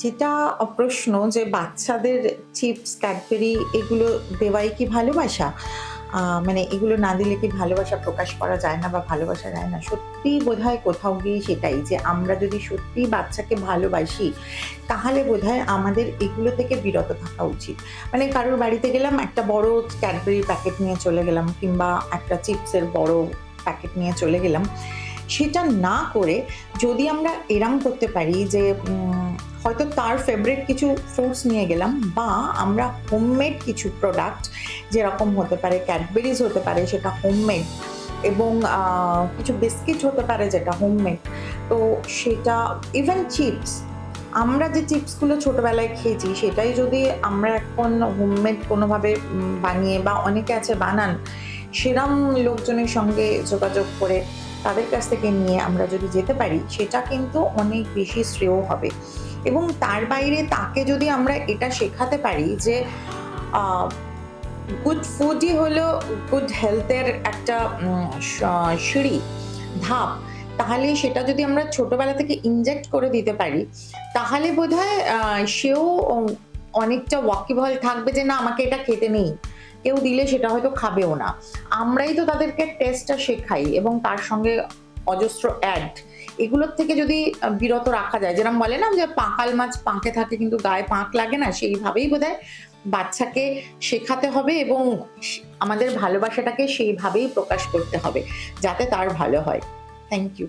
যেটা প্রশ্ন যে বাচ্চাদের চিপস, ক্যাডবেরি এগুলো দেওয়াই কি ভালোবাসা? মানে এগুলো না দিলে কি ভালোবাসা প্রকাশ করা যায় না বা ভালোবাসা যায় না? সত্যিই বোধহয় কোথাও গিয়ে সেটাই যে আমরা যদি সত্যিই বাচ্চাকে ভালোবাসি, তাহলে বোধহয় আমাদের এগুলো থেকে বিরত থাকা উচিত। মানে কারোর বাড়িতে গেলাম, একটা বড় ক্যাডবেরির প্যাকেট নিয়ে চলে গেলাম কিংবা একটা চিপসের বড় প্যাকেট নিয়ে চলে গেলাম। সেটা না করে যদি আমরা এরম করতে পারি যে হয়তো তার ফেভারিট কিছু ফ্রুটস নিয়ে গেলাম বা আমরা হোমমেড কিছু প্রোডাক্ট, যেরকম হতে পারে ক্যাডবেরিজ হতে পারে সেটা হোমমেড, এবং কিছু বিস্কিট হতে পারে যেটা হোমমেড। তো সেটা ইভেন চিপস, আমরা যে চিপসগুলো ছোটবেলায় খেয়েছি সেটাই যদি আমরা এখন হোমমেড কোনোভাবে বানিয়ে, বা অনেকে আছে বানান, সেরম লোকজনের সঙ্গে যোগাযোগ করে তাদের কাছ থেকে নিয়ে আমরা যদি যেতে পারি, সেটা কিন্তু অনেক বেশি শ্রেয় হবে। এবং তার বাইরে তাকে যদি আমরা এটা শেখাতে পারি যে গুড ফুডই হলো গুড হেলথের একটা সিঁড়ি, ধাপ, তাহলে সেটা যদি আমরা ছোটবেলা থেকে ইনজেক্ট করে দিতে পারি, তাহলে বোধহয় সেও অনেকটা ওয়াকিবহাল থাকবে যে না, আমাকে এটা খেতে নেই। কেউ দিলে সেটা হয়তো খাবেও না। আমরাই তো তাদেরকে টেস্টটা শেখাই এবং তার সঙ্গে অজস্র অ্যাড, এগুলোর থেকে যদি বিরত রাখা যায়, যেরকম বলে না যে পাকাল মাছ পাঁকে থাকে কিন্তু গায়ে পাঁক লাগে না, সেইভাবেই বোধহয় বাচ্চাকে শেখাতে হবে এবং আমাদের ভালোবাসাটাকে সেইভাবেই প্রকাশ করতে হবে যাতে তার ভালো হয়। Thank you.